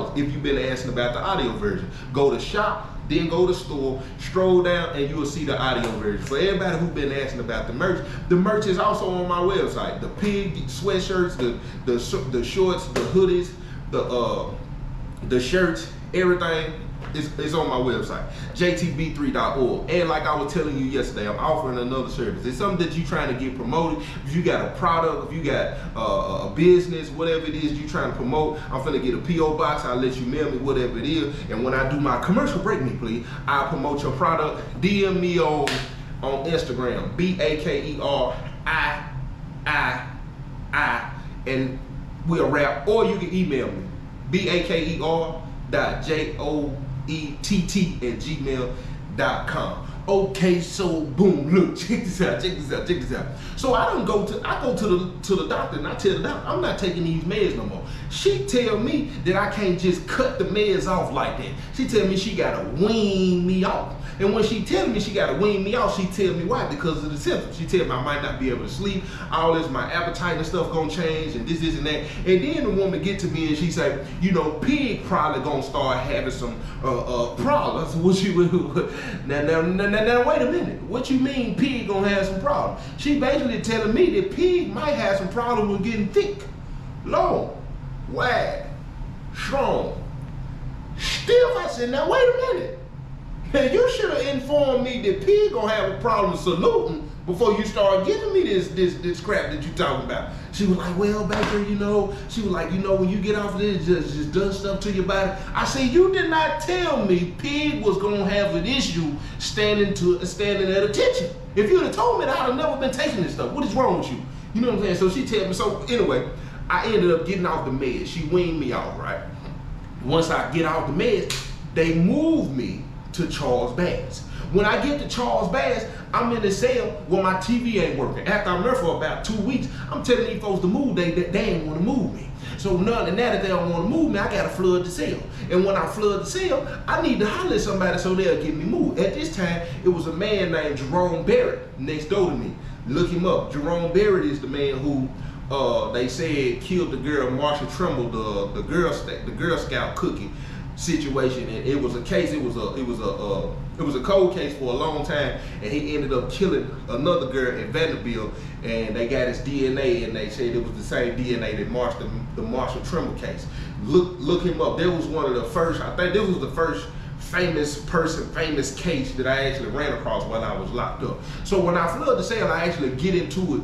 $10 if you've been asking about the audio version. Go to shop, then go to store, stroll down, and you will see the audio version. For everybody who's been asking about the merch is also on my website. The pig sweatshirts, the shorts, the hoodies, the shirts, everything is on my website, jtb3.org. And like I was telling you yesterday, I'm offering another service. It's something that you're trying to get promoted. If you got a product, if you got a business, whatever it is you're trying to promote, I'm finna get a P.O. box. I'll let you mail me whatever it is. And when I do my commercial break me, please, I'll promote your product. DM me on Instagram, BAKERII, and we'll wrap. Or you can email me, baker.joett@gmail.com. Okay, so boom, look, check this out. So I go to the doctor and I tell the doctor, I'm not taking these meds no more. She tell me that I can't just cut the meds off like that. She tell me she gotta wean me off. And when she tell me she gotta wean me off, she tell me why, because of the symptoms. She tell me I might not be able to sleep, all this, my appetite and stuff gonna change, and this and that. And then the woman get to me and she say, you know, pig probably gonna start having some problems. What you now wait a minute. What you mean pig gonna have some problems? She basically telling me that pig might have some problem with getting thick, long, wide, strong, stiff. I said, now wait a minute. Now you should have informed me that pig gonna have a problem saluting before you start giving me this crap that you talking about. She was like, well, Baker, you know, she was like, you know, when you get off of this, just does stuff to your body. I said, you did not tell me pig was gonna have an issue standing at attention. If you'd have told me that, I'd have never been taking this stuff. What is wrong with you? You know what I'm saying? So she tell me, so anyway, I ended up getting off the meds. She weaned me off, right? Once I get off the meds, they moved me to Charles Bass. When I get to Charles Bass, I'm in the cell where my TV ain't working. After I'm there for about 2 weeks, I'm telling these folks to move, they ain't want to move me. So now that they don't want to move me, I gotta flood the cell. And when I flood the cell, I need to holler at somebody so they'll get me moved. At this time, it was a man named Jerome Barrett next door to me. Look him up. Jerome Barrett is the man who they said killed the girl Marsha Trimble, the Girl Scout cookie situation. And it was a case. It was a cold case for a long time, and he ended up killing another girl in Vanderbilt, and they got his DNA, and they said it was the same DNA that marked the Marsha Trimble case. Look him up. That was one of the first, I think this was the first famous case that I actually ran across while I was locked up. So when I flood the cell, I actually get into it.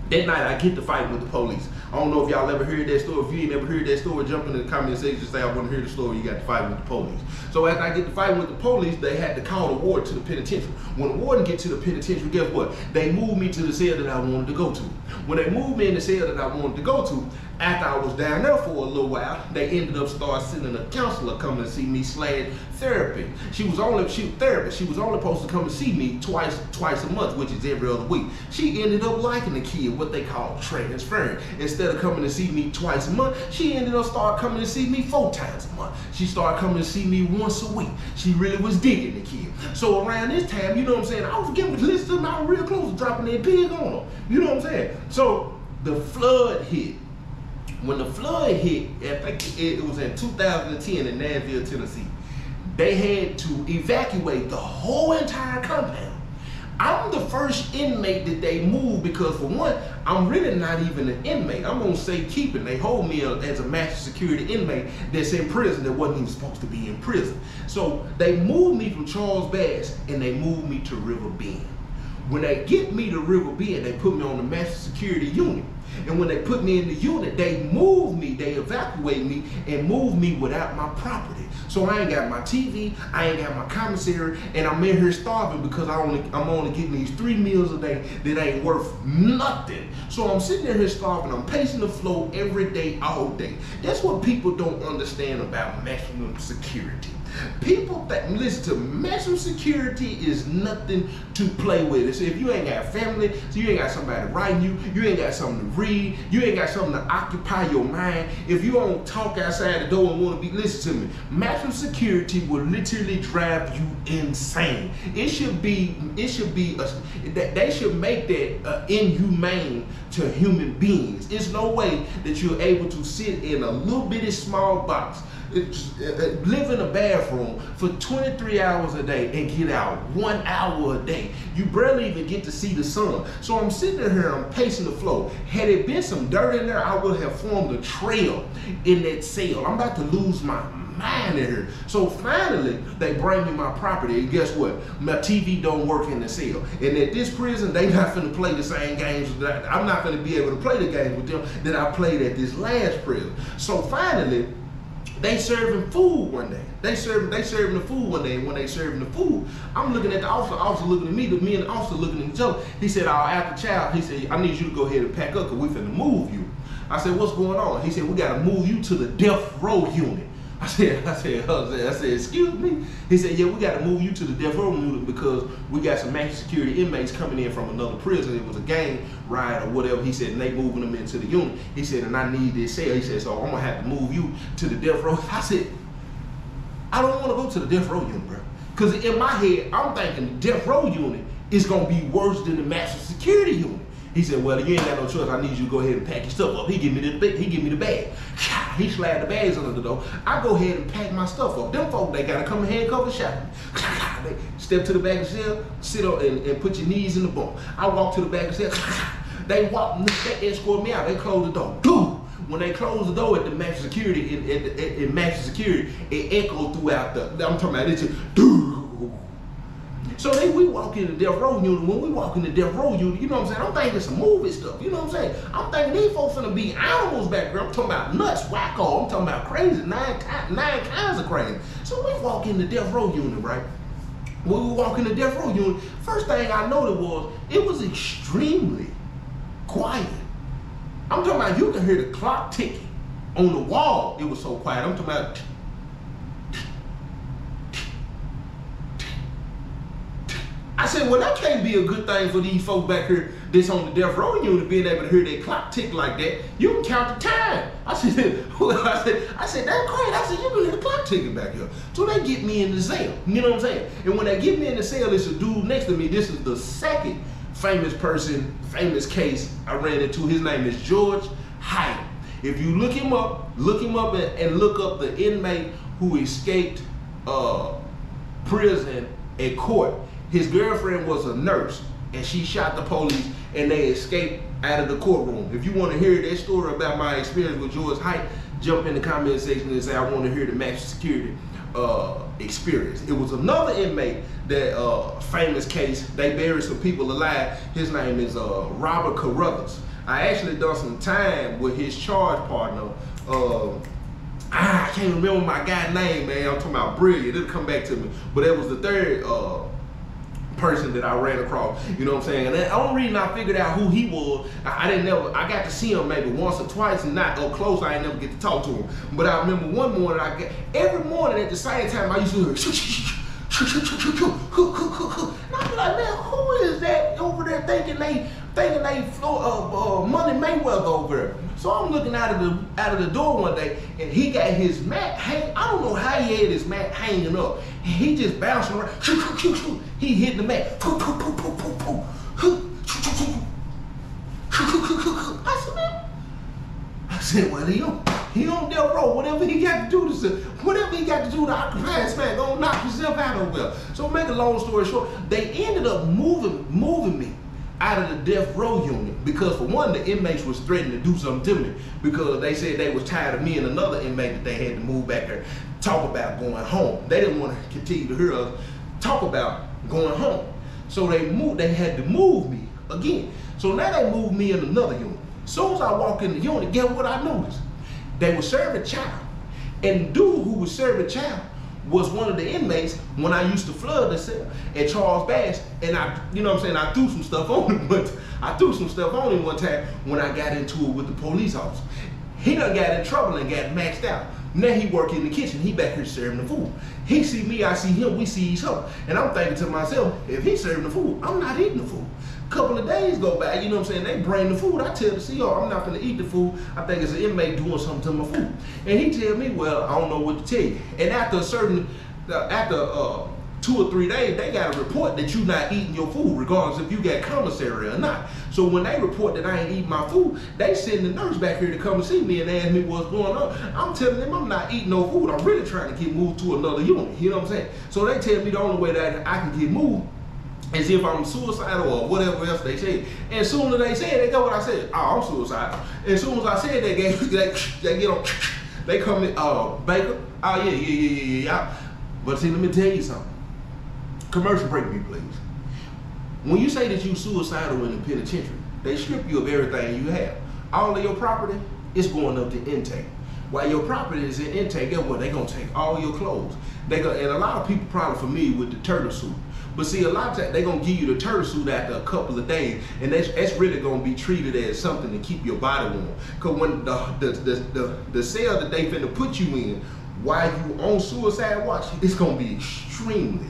That night, I get to fight with the police. I don't know if y'all ever heard that story. If you ain't never heard that story, jump in the comment section and say, I want to hear the story. You got to fight with the police. So after I get to fight with the police, they had to call the warden to the penitentiary. When the warden gets to the penitentiary, guess what? They moved me to the cell that I wanted to go to. When they moved me in the cell that I wanted to go to, after I was down there for a little while, they ended up sending a counselor coming to see me / therapy. She was only supposed to come and see me twice a month, which is every other week. She ended up liking the kid, what they call transferring. Instead of coming to see me twice a month, she ended up coming to see me 4 times a month. She started coming to see me once a week. She really was digging the kid. So around this time, you know what I'm saying, I was getting listened to them, I was real close to dropping that pig on them. You know what I'm saying? So the flood hit. When the flood hit, I think it was in 2010 in Nashville, Tennessee, they had to evacuate the whole entire compound. I'm the first inmate that they moved because, for one, I'm really not even an inmate. I'm on safekeeping. They hold me as a maximum security inmate that's in prison that wasn't even supposed to be in prison. So they moved me from Charles Bass and they moved me to River Bend. When they get me to River Bend, they put me on the maximum security unit. And when they put me in the unit, they moved me, they evacuated me and moved me without my property. So I ain't got my TV, I ain't got my commissary, and I'm in here starving because I'm only getting these 3 meals a day that ain't worth nothing. So I'm sitting there starving, I'm pacing the floor every day, all day. That's what people don't understand about maximum security. People that listen to maximum security is nothing to play with. So if you ain't got family, so you ain't got somebody writing you ain't got something to read, you ain't got something to occupy your mind, if you don't talk outside the door and want to be, listen to me, maximum security will literally drive you insane. They should make that inhumane to human beings. It's no way that you're able to sit in a little bitty small box live in a bathroom for 23 hours a day and get out 1 hour a day. You barely even get to see the sun. So I'm sitting here, I'm pacing the floor. Had it been some dirt in there, I would have formed a trail in that cell. I'm about to lose my mind in here. So finally, they bring me my property, and guess what? My TV don't work in the cell. And at this prison, they not finna play the same games. I'm not gonna be able to play the games with them that I played at this last prison. So finally, they serving food one day. They serving the food one day, and when they serving the food, I'm looking at the officer looking at me, me and the officer looking at each other. He said, after child, he said, I need you to go ahead and pack up because we finna move you. I said, what's going on? He said, we gotta move you to the death row unit. I said, excuse me? He said, yeah, we got to move you to the death row unit because we got some maximum security inmates coming in from another prison. It was a gang riot or whatever. He said, and they moving them into the unit. He said, and I need this cell. He said, so I'm going to have to move you to the death row. I said, I don't want to go to the death row unit, bro. Because in my head, I'm thinking the death row unit is going to be worse than the maximum security unit. He said, well, you ain't got no choice. I need you to go ahead and pack your stuff up. He give me the bag. He slide the bags under the door. I go ahead and pack my stuff up. Them folk, they got to come and handcuff and shot me. They step to the back of the cell, sit up and put your knees in the bunk. I walk to the back of the cell. They escort me out. They close the door. Dude. When they close the door at the maximum security, in maximum security, it echoed throughout I'm talking about it just, dude. So we walk in the death row unit. When we walk in the death row unit, you know what I'm saying? I'm thinking some movie stuff, you know what I'm saying? I'm thinking these folks finna be animals back there. I'm talking about nuts, wacko. I'm talking about crazy, nine kinds of crazy. So we walk in the death row unit, right? When we walk in the death row unit, first thing I noticed it was extremely quiet. I'm talking about you can hear the clock ticking on the wall. It was so quiet. I'm talking about. I said, well, that can't be a good thing for these folks back here that's on the death row unit being able to hear their clock tick like that. You can count the time. I said, that's crazy. I said, you can hear the clock ticking back here. So they get me in the cell. You know what I'm saying? And when they get me in the cell, it's a dude next to me. This is the second famous case I ran into. His name is George Hyde. If you look him up and look up the inmate who escaped prison at court. His girlfriend was a nurse, and she shot the police, and they escaped out of the courtroom. If you want to hear that story about my experience with George Hyde, jump in the comment section and say, I want to hear the maximum security experience. It was another inmate that famous case. They buried some people alive. His name is Robert Carruthers. I actually done some time with his charge partner. I can't remember my guy's name, man. I'm talking about Brilliant. It'll come back to me. But it was the third person that I ran across, you know what I'm saying? And the only reason I figured out who he was, I got to see him maybe once or twice and not up close. I ain't never get to talk to him. But I remember one morning, every morning at the same time, I used to hear, and I'd be like, man, who is that over there thinking they Money Mayweather over there? So I'm looking out of the door one day, and he got his mat hanging. I don't know how he had his mat hanging up. And he just bouncing around. He hit the mat. I said, well, he on death row. Whatever he got to do to occupy his man, gonna knock himself out over there. So make a long story short, they ended up moving me out of the death row unit because, for one, the inmates was threatening to do something to me because they said they was tired of me and another inmate that they had to move back there talk about going home. They didn't want to continue to hear us talk about going home. So they had to move me again. So now they moved me in another unit. As soon as I walk in the unit, guess what I noticed? They were serving child. And the dude who was serving child was one of the inmates when I used to flood the cell at Charles Bass, and I threw some stuff on him, but I threw some stuff on him one time when I got into it with the police officer. He done got in trouble and got maxed out. Now he work in the kitchen, he back here serving the food. He see me, I see him, we see each other. And I'm thinking to myself, if he's serving the food, I'm not eating the food. Couple of days go by, you know what I'm saying, they bring the food. I tell the CEO, I'm not gonna eat the food. I think it's an inmate doing something to my food. And he tell me, well, I don't know what to tell you. And after 2 2 or 3 days, they got to report that you not eating your food, regardless if you got commissary or not. So when they report that I ain't eating my food, they send the nurse back here to come and see me and ask me what's going on. I'm telling them I'm not eating no food. I'm really trying to get moved to another unit. You know what I'm saying? So they tell me the only way that I can get moved as if I'm suicidal or whatever else they say. And as soon as they say it, they go what I said. Oh, I'm suicidal. And as soon as I said that, they get on, they come in, Baker. Oh, yeah. But see, let me tell you something. Commercial break me, please. When you say that you suicidal in the penitentiary, they strip you of everything you have. All of your property is going up to intake. While your property is in intake, guess what? They're going to take all your clothes. And a lot of people probably familiar with the turtle suit. But see, a lot of times they're going to give you the turtle suit after a couple of days, and that's really going to be treated as something to keep your body warm. Because when the cell that they finna put you in while you on suicide watch, it's going to be extremely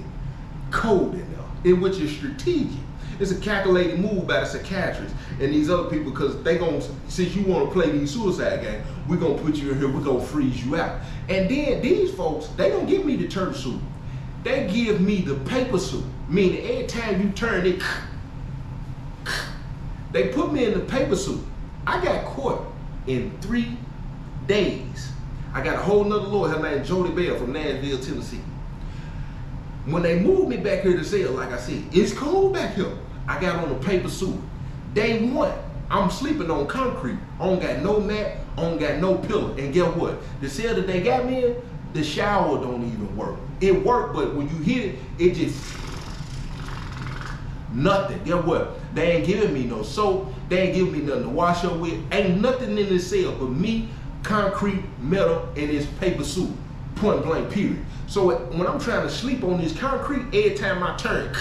cold in there, which is strategic. It's a calculated move by the psychiatrists and these other people, because they gonna, since you want to play these suicide games, we're gonna put you in here, we're gonna freeze you out. And then these folks, they don't give me the turtle suit. They give me the paper suit, meaning every time you turn it, they put me in the paper suit. I got caught in 3 days. I got a whole nother lawyer, her name is Jody Bell from Nashville, Tennessee. When they moved me back here to cell, like I said, it's cold back here. I got on a paper suit. Day 1, I'm sleeping on concrete. I don't got no mat, I don't got no pillow. And guess what? The cell that they got me in, the shower don't even work. It worked, but when you hit it, it just nothing. Guess what? They ain't giving me no soap. They ain't giving me nothing to wash up with. Ain't nothing in this cell but me, concrete, metal, and this paper suit. Point blank, period. So when I'm trying to sleep on this concrete, every time I turn,